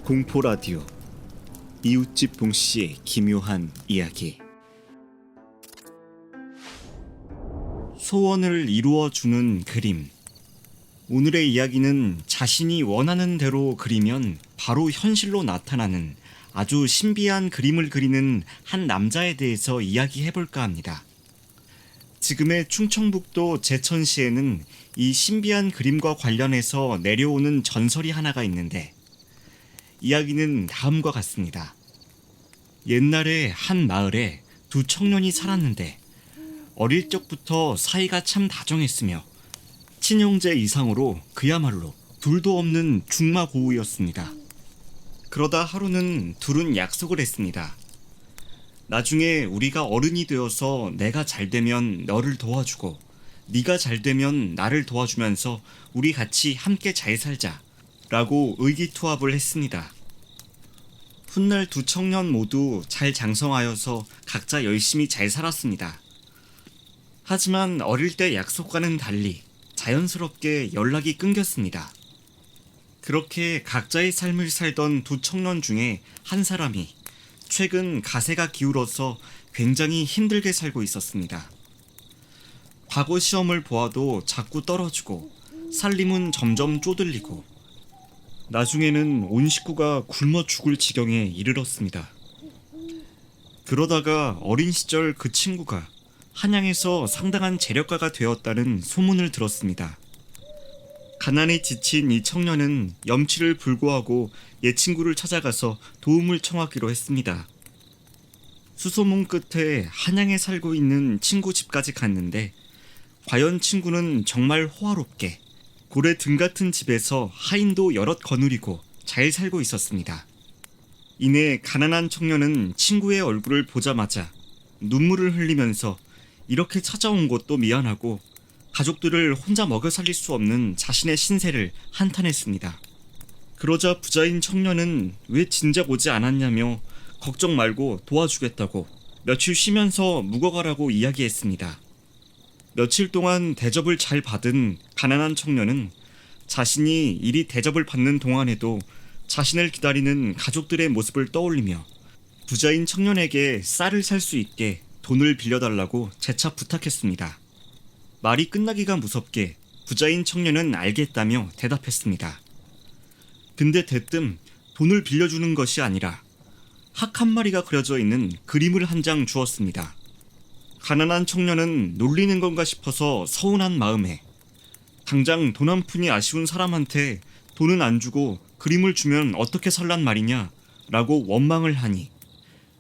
공포라디오 이웃집 봉씨의 기묘한 이야기. 소원을 이루어주는 그림. 오늘의 이야기는 자신이 원하는 대로 그리면 바로 현실로 나타나는 아주 신비한 그림을 그리는 한 남자에 대해서 이야기해볼까 합니다. 지금의 충청북도 제천시에는 이 신비한 그림과 관련해서 내려오는 전설이 하나가 있는데, 이야기는 다음과 같습니다. 옛날에 한 마을에 두 청년이 살았는데 어릴 적부터 사이가 참 다정했으며 친형제 이상으로 그야말로 둘도 없는 중마고우였습니다. 그러다 하루는 둘은 약속을 했습니다. 나중에 우리가 어른이 되어서 내가 잘 되면 너를 도와주고 네가 잘 되면 나를 도와주면서 우리 같이 함께 잘 살자 라고 의기투합을 했습니다. 훗날 두 청년 모두 잘 장성하여서 각자 열심히 잘 살았습니다. 하지만 어릴 때 약속과는 달리 자연스럽게 연락이 끊겼습니다. 그렇게 각자의 삶을 살던 두 청년 중에 한 사람이 최근 가세가 기울어서 굉장히 힘들게 살고 있었습니다. 과거 시험을 보아도 자꾸 떨어지고 살림은 점점 쪼들리고 나중에는 온 식구가 굶어 죽을 지경에 이르렀습니다. 그러다가 어린 시절 그 친구가 한양에서 상당한 재력가가 되었다는 소문을 들었습니다. 가난에 지친 이 청년은 염치를 불구하고 옛 친구를 찾아가서 도움을 청하기로 했습니다. 수소문 끝에 한양에 살고 있는 친구 집까지 갔는데, 과연 친구는 정말 호화롭게 고래 등 같은 집에서 하인도 여럿 거느리고 잘 살고 있었습니다. 이내 가난한 청년은 친구의 얼굴을 보자마자 눈물을 흘리면서 이렇게 찾아온 것도 미안하고 가족들을 혼자 먹여 살릴 수 없는 자신의 신세를 한탄했습니다. 그러자 부자인 청년은 왜 진작 오지 않았냐며 걱정 말고 도와주겠다고 며칠 쉬면서 묵어가라고 이야기했습니다. 며칠 동안 대접을 잘 받은 가난한 청년은 자신이 이리 대접을 받는 동안에도 자신을 기다리는 가족들의 모습을 떠올리며 부자인 청년에게 쌀을 살 수 있게 돈을 빌려달라고 재차 부탁했습니다. 말이 끝나기가 무섭게 부자인 청년은 알겠다며 대답했습니다. 근데 대뜸 돈을 빌려주는 것이 아니라 학 한 마리가 그려져 있는 그림을 한 장 주었습니다. 가난한 청년은 놀리는 건가 싶어서 서운한 마음에 당장 돈 한 푼이 아쉬운 사람한테 돈은 안 주고 그림을 주면 어떻게 살란 말이냐 라고 원망을 하니,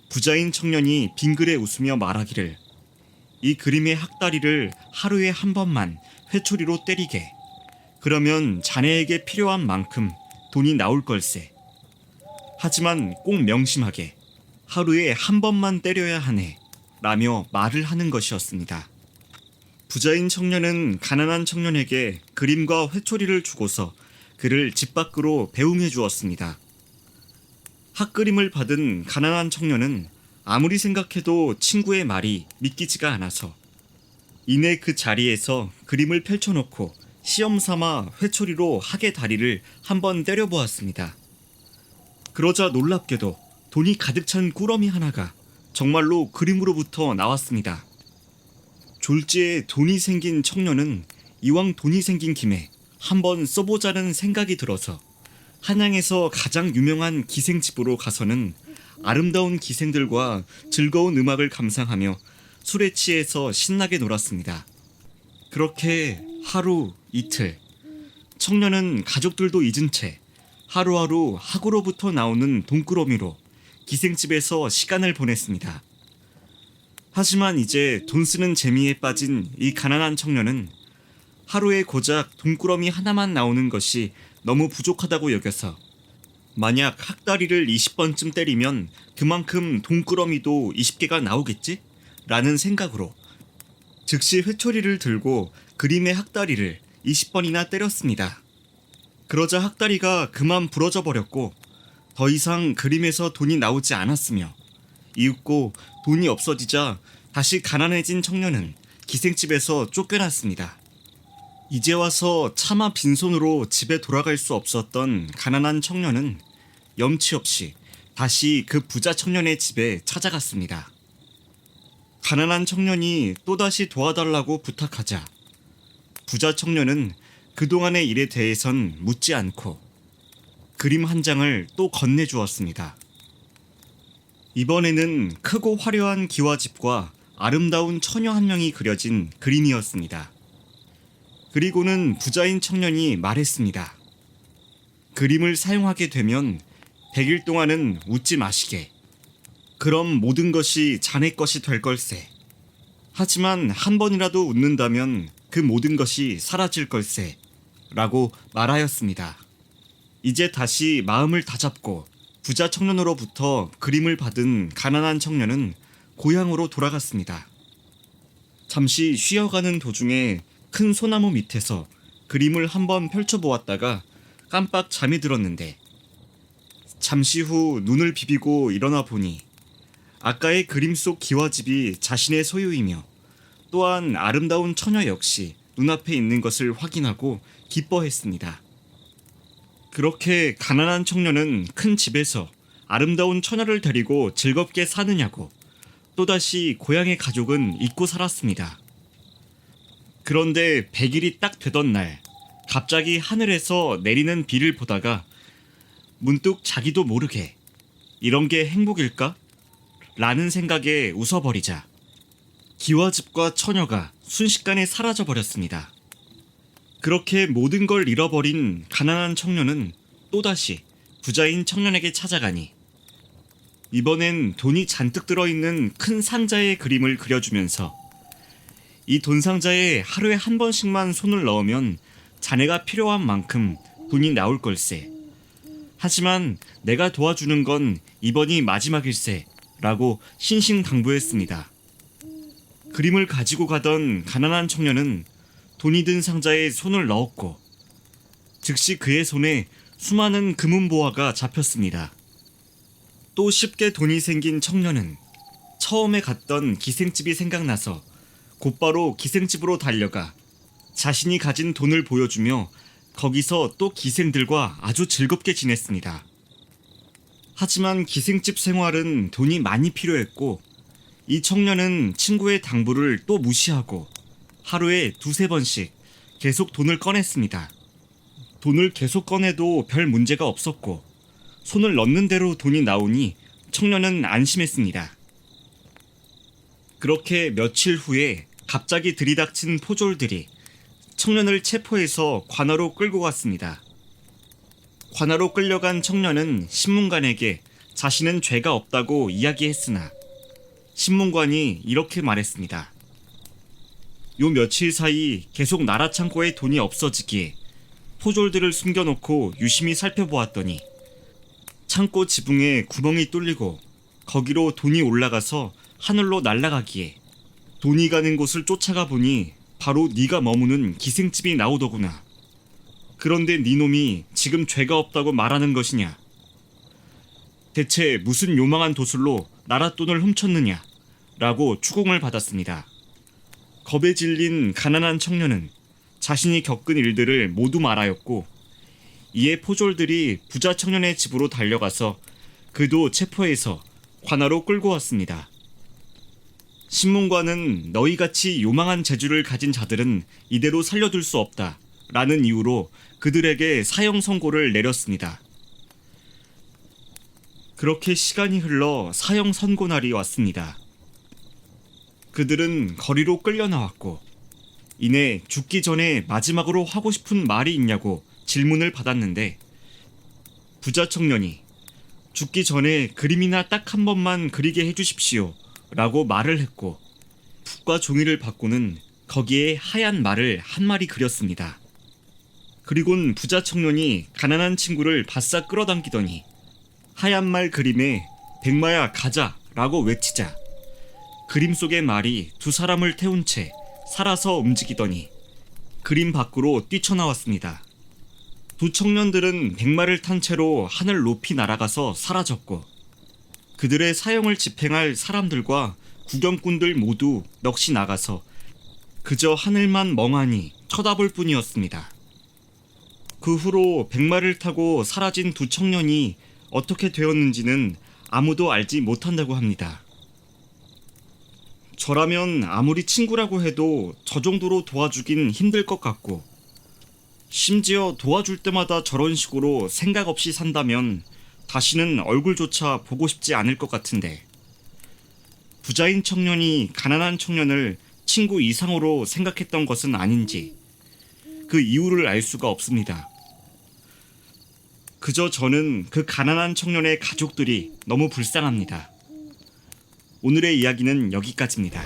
부자인 청년이 빙그레 웃으며 말하기를 이 그림의 학다리를 하루에 한 번만 회초리로 때리게. 그러면 자네에게 필요한 만큼 돈이 나올 걸세. 하지만 꼭 명심하게 하루에 한 번만 때려야 하네 라며 말을 하는 것이었습니다. 부자인 청년은 가난한 청년에게 그림과 회초리를 주고서 그를 집 밖으로 배웅해 주었습니다. 학그림을 받은 가난한 청년은 아무리 생각해도 친구의 말이 믿기지가 않아서 이내 그 자리에서 그림을 펼쳐놓고 시험 삼아 회초리로 학의 다리를 한번 때려보았습니다. 그러자 놀랍게도 돈이 가득 찬 꾸러미 하나가 정말로 그림으로부터 나왔습니다. 졸지에 돈이 생긴 청년은 이왕 돈이 생긴 김에 한번 써보자는 생각이 들어서 한양에서 가장 유명한 기생집으로 가서는 아름다운 기생들과 즐거운 음악을 감상하며 술에 취해서 신나게 놀았습니다. 그렇게 하루, 이틀, 청년은 가족들도 잊은 채 하루하루 학으로부터 나오는 돈꾸러미로 기생집에서 시간을 보냈습니다. 하지만 이제 돈 쓰는 재미에 빠진 이 가난한 청년은 하루에 고작 돈꾸러미 하나만 나오는 것이 너무 부족하다고 여겨서 만약 학다리를 20번쯤 때리면 그만큼 돈꾸러미도 20개가 나오겠지? 라는 생각으로 즉시 회초리를 들고 그림의 학다리를 20번이나 때렸습니다. 그러자 학다리가 그만 부러져 버렸고 더 이상 그림에서 돈이 나오지 않았으며, 이윽고 돈이 없어지자 다시 가난해진 청년은 기생집에서 쫓겨났습니다. 이제 와서 차마 빈손으로 집에 돌아갈 수 없었던 가난한 청년은 염치 없이 다시 그 부자 청년의 집에 찾아갔습니다. 가난한 청년이 또다시 도와달라고 부탁하자 부자 청년은 그동안의 일에 대해선 묻지 않고 그림 한 장을 또 건네주었습니다. 이번에는 크고 화려한 기와집과 아름다운 처녀 한 명이 그려진 그림이었습니다. 그리고는 부자인 청년이 말했습니다. 그림을 사용하게 되면 100일 동안은 웃지 마시게. 그럼 모든 것이 자네 것이 될 걸세. 하지만 한 번이라도 웃는다면 그 모든 것이 사라질 걸세. 라고 말하였습니다. 이제 다시 마음을 다잡고 부자 청년으로부터 그림을 받은 가난한 청년은 고향으로 돌아갔습니다. 잠시 쉬어가는 도중에 큰 소나무 밑에서 그림을 한번 펼쳐보았다가 깜빡 잠이 들었는데 잠시 후 눈을 비비고 일어나 보니 아까의 그림 속 기와집이 자신의 소유이며 또한 아름다운 처녀 역시 눈앞에 있는 것을 확인하고 기뻐했습니다. 그렇게 가난한 청년은 큰 집에서 아름다운 처녀를 데리고 즐겁게 사느냐고 또다시 고향의 가족은 잊고 살았습니다. 그런데 100일이 딱 되던 날 갑자기 하늘에서 내리는 비를 보다가 문득 자기도 모르게 이런 게 행복일까? 라는 생각에 웃어버리자 기와집과 처녀가 순식간에 사라져버렸습니다. 그렇게 모든 걸 잃어버린 가난한 청년은 또다시 부자인 청년에게 찾아가니 이번엔 돈이 잔뜩 들어있는 큰 상자의 그림을 그려주면서 이 돈 상자에 하루에 한 번씩만 손을 넣으면 자네가 필요한 만큼 돈이 나올 걸세. 하지만 내가 도와주는 건 이번이 마지막일세 라고 신신당부했습니다. 그림을 가지고 가던 가난한 청년은 돈이 든 상자에 손을 넣었고 즉시 그의 손에 수많은 금은보화가 잡혔습니다. 또 쉽게 돈이 생긴 청년은 처음에 갔던 기생집이 생각나서 곧바로 기생집으로 달려가 자신이 가진 돈을 보여주며 거기서 또 기생들과 아주 즐겁게 지냈습니다. 하지만 기생집 생활은 돈이 많이 필요했고 이 청년은 친구의 당부를 또 무시하고 하루에 2-3번씩 계속 돈을 꺼냈습니다. 돈을 계속 꺼내도 별 문제가 없었고 손을 넣는 대로 돈이 나오니 청년은 안심했습니다. 그렇게 며칠 후에 갑자기 들이닥친 포졸들이 청년을 체포해서 관아로 끌고 갔습니다. 관아로 끌려간 청년은 신문관에게 자신은 죄가 없다고 이야기했으나 신문관이 이렇게 말했습니다. 요 며칠 사이 계속 나라 창고에 돈이 없어지기에 포졸들을 숨겨놓고 유심히 살펴보았더니 창고 지붕에 구멍이 뚫리고 거기로 돈이 올라가서 하늘로 날아가기에 돈이 가는 곳을 쫓아가 보니 바로 네가 머무는 기생집이 나오더구나. 그런데 네 놈이 지금 죄가 없다고 말하는 것이냐? 대체 무슨 요망한 도술로 나라 돈을 훔쳤느냐? 라고 추궁을 받았습니다. 겁에 질린 가난한 청년은 자신이 겪은 일들을 모두 말하였고 이에 포졸들이 부자 청년의 집으로 달려가서 그도 체포해서 관아로 끌고 왔습니다. 신문관은 너희같이 요망한 재주를 가진 자들은 이대로 살려둘 수 없다 라는 이유로 그들에게 사형 선고를 내렸습니다. 그렇게 시간이 흘러 사형 선고 날이 왔습니다. 그들은 거리로 끌려 나왔고 이내 죽기 전에 마지막으로 하고 싶은 말이 있냐고 질문을 받았는데 부자 청년이 죽기 전에 그림이나 딱 한 번만 그리게 해주십시오 라고 말을 했고 붓과 종이를 받고는 거기에 하얀 말을 한 마리 그렸습니다. 그리곤 부자 청년이 가난한 친구를 바싹 끌어당기더니 하얀 말 그림에 백마야 가자 라고 외치자 그림 속의 말이 두 사람을 태운 채 살아서 움직이더니 그림 밖으로 뛰쳐나왔습니다. 두 청년들은 백마를 탄 채로 하늘 높이 날아가서 사라졌고 그들의 사형을 집행할 사람들과 구경꾼들 모두 넋이 나가서 그저 하늘만 멍하니 쳐다볼 뿐이었습니다. 그 후로 백마를 타고 사라진 두 청년이 어떻게 되었는지는 아무도 알지 못한다고 합니다. 저라면 아무리 친구라고 해도 저 정도로 도와주긴 힘들 것 같고, 심지어 도와줄 때마다 저런 식으로 생각 없이 산다면 다시는 얼굴조차 보고 싶지 않을 것 같은데, 부자인 청년이 가난한 청년을 친구 이상으로 생각했던 것은 아닌지 그 이유를 알 수가 없습니다. 그저 저는 그 가난한 청년의 가족들이 너무 불쌍합니다. 오늘의 이야기는 여기까지입니다.